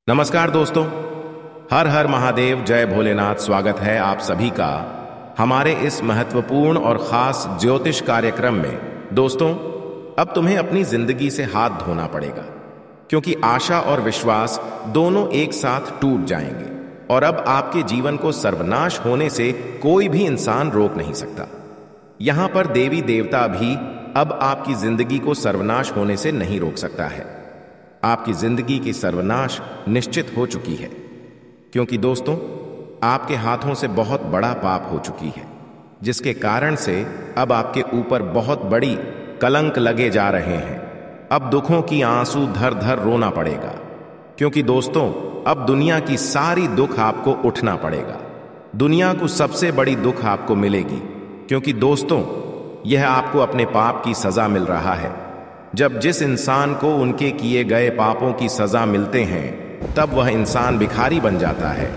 नमस्कार दोस्तों। हर हर महादेव, जय भोलेनाथ। स्वागत है आप सभी का हमारे इस महत्वपूर्ण और खास ज्योतिष कार्यक्रम में। दोस्तों, अब तुम्हें अपनी जिंदगी से हाथ धोना पड़ेगा, क्योंकि आशा और विश्वास दोनों एक साथ टूट जाएंगे और अब आपके जीवन को सर्वनाश होने से कोई भी इंसान रोक नहीं सकता। यहां पर देवी देवता भी अब आपकी जिंदगी को सर्वनाश होने से नहीं रोक सकता है। आपकी जिंदगी की सर्वनाश निश्चित हो चुकी है, क्योंकि दोस्तों, आपके हाथों से बहुत बड़ा पाप हो चुकी है, जिसके कारण से अब आपके ऊपर बहुत बड़ी कलंक लगे जा रहे हैं। अब दुखों की आंसू धर धर रोना पड़ेगा, क्योंकि दोस्तों, अब दुनिया की सारी दुख आपको उठना पड़ेगा। दुनिया को सबसे बड़ी दुख आपको मिलेगी, क्योंकि दोस्तों, यह आपको अपने पाप की सजा मिल रहा है। जब जिस इंसान को उनके किए गए पापों की सजा मिलते हैं, तब वह इंसान भिखारी बन जाता है,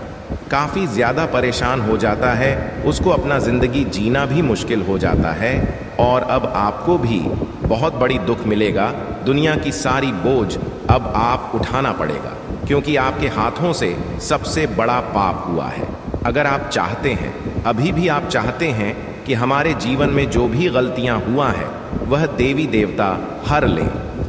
काफी ज्यादा परेशान हो जाता है, उसको अपना जिंदगी जीना भी मुश्किल हो जाता है। और अब आपको भी बहुत बड़ी दुख मिलेगा। दुनिया की सारी बोझ अब आप उठाना पड़ेगा, क्योंकि आपके हाथों से सबसे बड़ा पाप हुआ है। अगर आप चाहते हैं, अभी भी आप चाहते हैं कि हमारे जीवन में जो भी गलतियां हुआ है वह देवी देवता हर ले,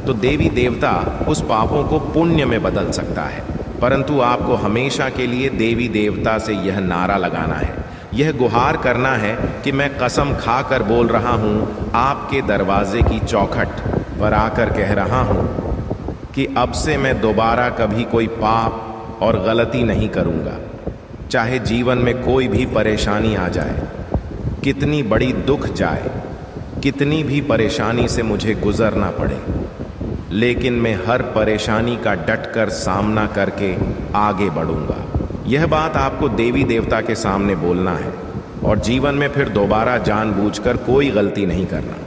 तो देवी देवता उस पापों को पुण्य में बदल सकता है। परंतु आपको हमेशा के लिए देवी देवता से यह नारा लगाना है, यह गुहार करना है कि मैं कसम खाकर बोल रहा हूं, आपके दरवाजे की चौखट पर आकर कह रहा हूं कि अब से मैं दोबारा कभी कोई पाप और गलती नहीं करूंगा। चाहे जीवन में कोई भी परेशानी आ जाए, कितनी बड़ी दुख जाए, कितनी भी परेशानी से मुझे गुजरना पड़े, लेकिन मैं हर परेशानी का डटकर सामना करके आगे बढ़ूंगा। यह बात आपको देवी देवता के सामने बोलना है, और जीवन में फिर दोबारा जानबूझकर कोई गलती नहीं करना।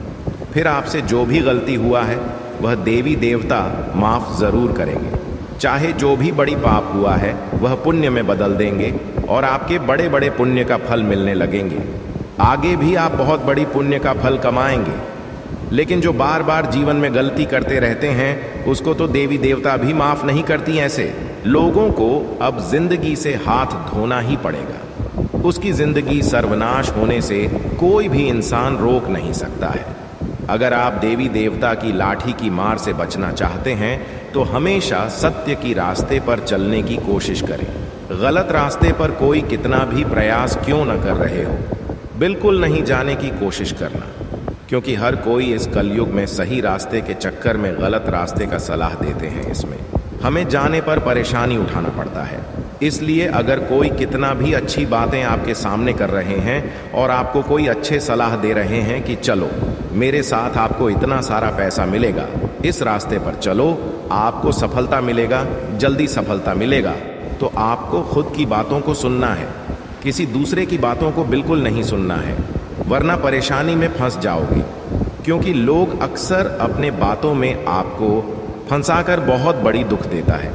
फिर आपसे जो भी गलती हुआ है वह देवी देवता माफ जरूर करेंगे। चाहे जो भी बड़ी पाप हुआ है वह पुण्य में बदल देंगे, और आपके बड़े बड़े पुण्य का फल मिलने लगेंगे। आगे भी आप बहुत बड़ी पुण्य का फल कमाएंगे। लेकिन जो बार बार जीवन में गलती करते रहते हैं, उसको तो देवी देवता भी माफ नहीं करती। ऐसे लोगों को अब जिंदगी से हाथ धोना ही पड़ेगा। उसकी जिंदगी सर्वनाश होने से कोई भी इंसान रोक नहीं सकता है। अगर आप देवी देवता की लाठी की मार से बचना चाहते हैं, तो हमेशा सत्य की रास्ते पर चलने की कोशिश करें। गलत रास्ते पर कोई कितना भी प्रयास क्यों न कर रहे हो, बिल्कुल नहीं जाने की कोशिश करना, क्योंकि हर कोई इस कलयुग में सही रास्ते के चक्कर में गलत रास्ते का सलाह देते हैं। इसमें हमें जाने पर परेशानी उठाना पड़ता है। इसलिए अगर कोई कितना भी अच्छी बातें आपके सामने कर रहे हैं और आपको कोई अच्छे सलाह दे रहे हैं कि चलो मेरे साथ, आपको इतना सारा पैसा मिलेगा, इस रास्ते पर चलो, आपको सफलता मिलेगा, जल्दी सफलता मिलेगा, तो आपको खुद की बातों को सुनना है, किसी दूसरे की बातों को बिल्कुल नहीं सुनना है, वरना परेशानी में फंस जाओगे। क्योंकि लोग अक्सर अपने बातों में आपको फंसाकर बहुत बड़ी दुख देता है,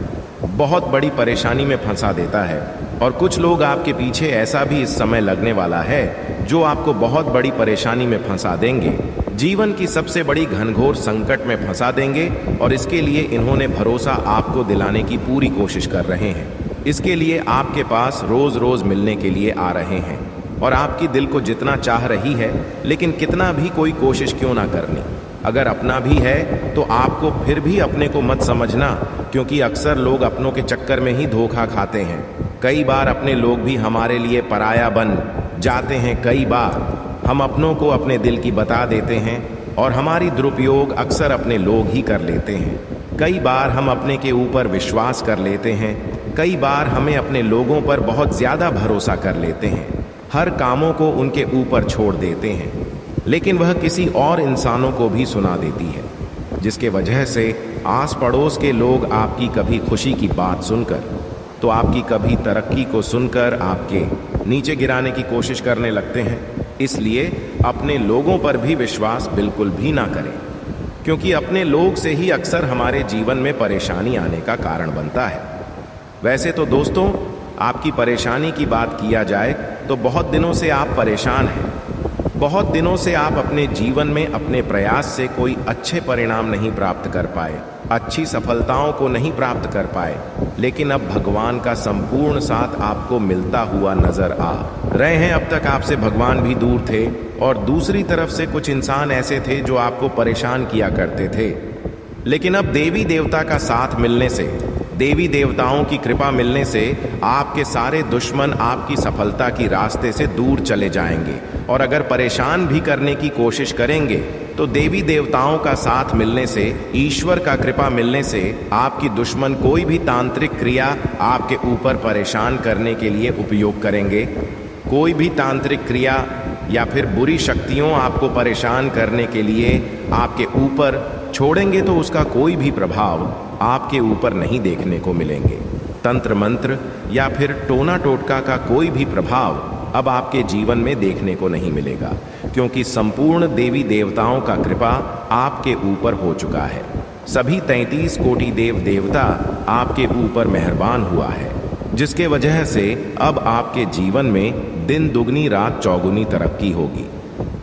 बहुत बड़ी परेशानी में फंसा देता है। और कुछ लोग आपके पीछे ऐसा भी इस समय लगने वाला है जो आपको बहुत बड़ी परेशानी में फंसा देंगे, जीवन की सबसे बड़ी घनघोर संकट में फंसा देंगे। और इसके लिए इन्होंने भरोसा आपको दिलाने की पूरी कोशिश कर रहे हैं। इसके लिए आपके पास रोज रोज मिलने के लिए आ रहे हैं, और आपकी दिल को जितना चाह रही है, लेकिन कितना भी कोई कोशिश क्यों ना करनी। अगर अपना भी है तो आपको फिर भी अपने को मत समझना, क्योंकि अक्सर लोग अपनों के चक्कर में ही धोखा खाते हैं। कई बार अपने लोग भी हमारे लिए पराया बन जाते हैं। कई बार हम अपनों को अपने दिल की बता देते हैं, और हमारी दुरुपयोग अक्सर अपने लोग ही कर लेते हैं। कई बार हम अपने के ऊपर विश्वास कर लेते हैं, कई बार हमें अपने लोगों पर बहुत ज्यादा भरोसा कर लेते हैं, हर कामों को उनके ऊपर छोड़ देते हैं, लेकिन वह किसी और इंसानों को भी सुना देती है, जिसके वजह से आस पड़ोस के लोग आपकी कभी खुशी की बात सुनकर, तो आपकी कभी तरक्की को सुनकर आपके नीचे गिराने की कोशिश करने लगते हैं। इसलिए अपने लोगों पर भी विश्वास बिल्कुल भी ना करें, क्योंकि अपने लोग से ही अक्सर हमारे जीवन में परेशानी आने का कारण बनता है। वैसे तो दोस्तों, आपकी परेशानी की बात किया जाए तो बहुत दिनों से आप परेशान हैं। बहुत दिनों से आप अपने जीवन में अपने प्रयास से कोई अच्छे परिणाम नहीं प्राप्त कर पाए। अच्छी सफलताओं को नहीं प्राप्त कर पाए, लेकिन अब भगवान का संपूर्ण साथ आपको मिलता हुआ नजर आ रहे हैं। अब तक आपसे भगवान भी दूर थे और दूसरी तरफ से कुछ इंसान ऐसे थे जो आपको परेशान किया करते थे, लेकिन अब देवी देवता का साथ मिलने से, देवी देवताओं की कृपा मिलने से आपके सारे दुश्मन आपकी सफलता की रास्ते से दूर चले जाएंगे। और अगर परेशान भी करने की कोशिश करेंगे तो देवी देवताओं का साथ मिलने से, ईश्वर का कृपा मिलने से आपकी दुश्मन कोई भी तांत्रिक क्रिया आपके ऊपर परेशान करने के लिए उपयोग करेंगे। कोई भी तांत्रिक क्रिया या फिर बुरी शक्तियों आपको परेशान करने के लिए आपके ऊपर छोड़ेंगे तो उसका कोई भी प्रभाव आपके ऊपर नहीं देखने को मिलेंगे। तंत्र मंत्र या फिर टोना टोटका का कोई भी प्रभाव अब आपके जीवन में देखने को नहीं मिलेगा, क्योंकि संपूर्ण देवी देवताओं का कृपा आपके ऊपर हो चुका है। सभी 33 कोटि देव देवता आपके ऊपर मेहरबान हुआ है, जिसके वजह से अब आपके जीवन में दिन दुगनी रात चौगुनी तरक्की होगी।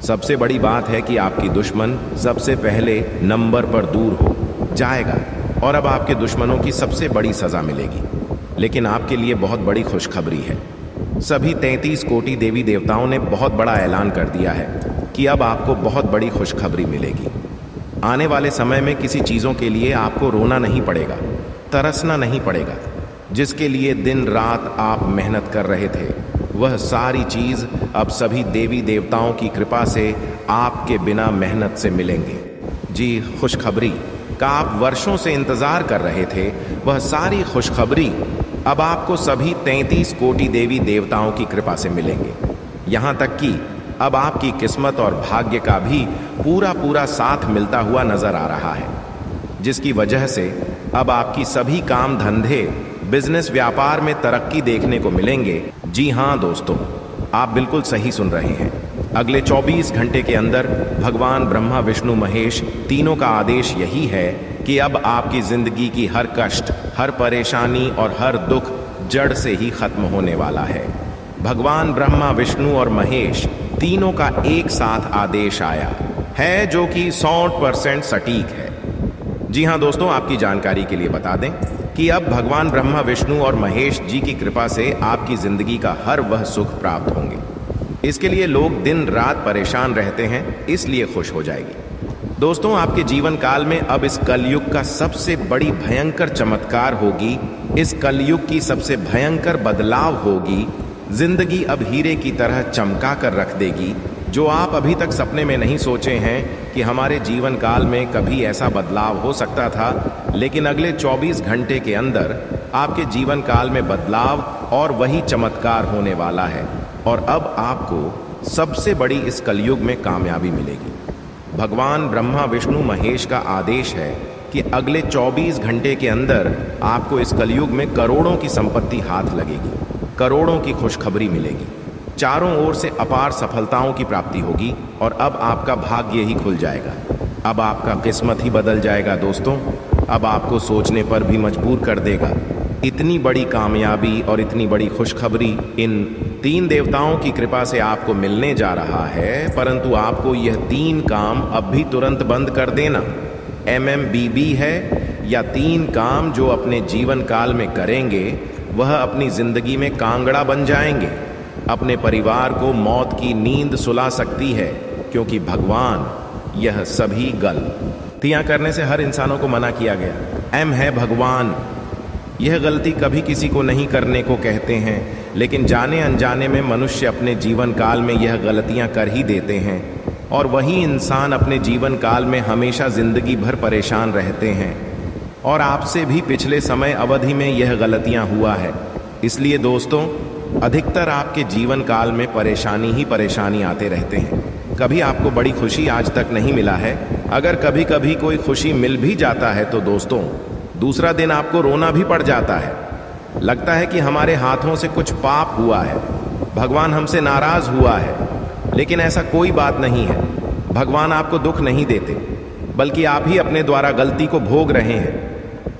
सबसे बड़ी बात है कि आपकी दुश्मन सबसे पहले नंबर पर दूर हो जाएगा और अब आपके दुश्मनों की सबसे बड़ी सजा मिलेगी। लेकिन आपके लिए बहुत बड़ी खुशखबरी है। सभी 33 कोटि देवी देवताओं ने बहुत बड़ा ऐलान कर दिया है कि अब आपको बहुत बड़ी खुशखबरी मिलेगी। आने वाले समय में किसी चीज़ों के लिए आपको रोना नहीं पड़ेगा, तरसना नहीं पड़ेगा। जिसके लिए दिन रात आप मेहनत कर रहे थे, वह सारी चीज़ अब सभी देवी देवताओं की कृपा से आपके बिना मेहनत से मिलेंगे। जी, खुशखबरी का आप वर्षों से इंतजार कर रहे थे, वह सारी खुशखबरी अब आपको सभी 33 कोटि देवी देवताओं की कृपा से मिलेंगे। यहाँ तक कि अब आपकी किस्मत और भाग्य का भी पूरा पूरा साथ मिलता हुआ नजर आ रहा है, जिसकी वजह से अब आपकी सभी काम धंधे, बिजनेस, व्यापार में तरक्की देखने को मिलेंगे। जी हाँ दोस्तों, आप बिल्कुल सही सुन रहे हैं। अगले 24 घंटे के अंदर भगवान ब्रह्मा विष्णु महेश तीनों का आदेश यही है कि अब आपकी जिंदगी की हर कष्ट, हर परेशानी और हर दुख जड़ से ही खत्म होने वाला है। भगवान ब्रह्मा विष्णु और महेश तीनों का एक साथ आदेश आया है, जो कि 100% सटीक है। जी हाँ दोस्तों, आपकी जानकारी के लिए बता दें कि अब भगवान ब्रह्मा विष्णु और महेश जी की कृपा से आपकी जिंदगी का हर वह सुख प्राप्त होंगे। इसके लिए लोग दिन रात परेशान रहते हैं, इसलिए खुश हो जाएगी। दोस्तों, आपके जीवन काल में अब इस कलयुग का सबसे बड़ी भयंकर चमत्कार होगी। इस कलयुग की सबसे भयंकर बदलाव होगी। जिंदगी अब हीरे की तरह चमका कर रख देगी। जो आप अभी तक सपने में नहीं सोचे हैं कि हमारे जीवन काल में कभी ऐसा बदलाव हो सकता था, लेकिन अगले 24 घंटे के अंदर आपके जीवन काल में बदलाव और वही चमत्कार होने वाला है। और अब आपको सबसे बड़ी इस कलयुग में कामयाबी मिलेगी। भगवान ब्रह्मा विष्णु महेश का आदेश है कि अगले 24 घंटे के अंदर आपको इस कलयुग में करोड़ों की संपत्ति हाथ लगेगी, करोड़ों की खुशखबरी मिलेगी, चारों ओर से अपार सफलताओं की प्राप्ति होगी और अब आपका भाग्य ही खुल जाएगा। अब आपका किस्मत ही बदल जाएगा दोस्तों। अब आपको सोचने पर भी मजबूर कर देगा। इतनी बड़ी कामयाबी और इतनी बड़ी खुशखबरी इन 3 देवताओं की कृपा से आपको मिलने जा रहा है, परंतु आपको यह 3 काम अब भी तुरंत बंद कर देना। MMBB है या 3 काम जो अपने जीवन काल में करेंगे वह अपनी जिंदगी में कांगड़ा बन जाएंगे। अपने परिवार को मौत की नींद सुला सकती है, क्योंकि भगवान यह सभी गलतियां करने से हर इंसानों को मना किया गया। M है भगवान। यह गलती कभी किसी को नहीं करने को कहते हैं, लेकिन जाने अनजाने में मनुष्य अपने जीवन काल में यह गलतियां कर ही देते हैं और वही इंसान अपने जीवन काल में हमेशा जिंदगी भर परेशान रहते हैं। और आपसे भी पिछले समय अवधि में यह गलतियां हुआ है। इसलिए दोस्तों, अधिकतर आपके जीवन काल में परेशानी ही परेशानी आते रहते हैं। कभी आपको बड़ी खुशी आज तक नहीं मिला है। अगर कभी कभी कोई खुशी मिल भी जाता है तो दोस्तों, दूसरा दिन आपको रोना भी पड़ जाता है। लगता है कि हमारे हाथों से कुछ पाप हुआ है, भगवान हमसे नाराज हुआ है। लेकिन ऐसा कोई बात नहीं है। भगवान आपको दुख नहीं देते, बल्कि आप ही अपने द्वारा गलती को भोग रहे हैं।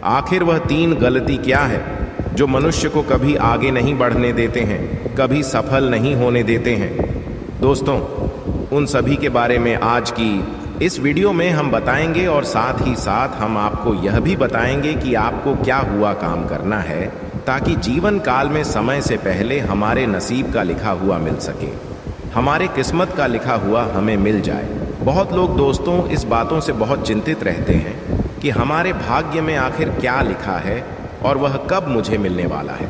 आखिर वह 3 गलती क्या है जो मनुष्य को कभी आगे नहीं बढ़ने देते हैं, कभी सफल नहीं होने देते हैं? दोस्तों, उन सभी के बारे में आज की इस वीडियो में हम बताएंगे और साथ ही साथ हम आपको यह भी बताएंगे कि आपको क्या हुआ काम करना है ताकि जीवन काल में समय से पहले हमारे नसीब का लिखा हुआ मिल सके, हमारे किस्मत का लिखा हुआ हमें मिल जाए। बहुत लोग दोस्तों इस बातों से बहुत चिंतित रहते हैं कि हमारे भाग्य में आखिर क्या लिखा है और वह कब मुझे मिलने वाला है।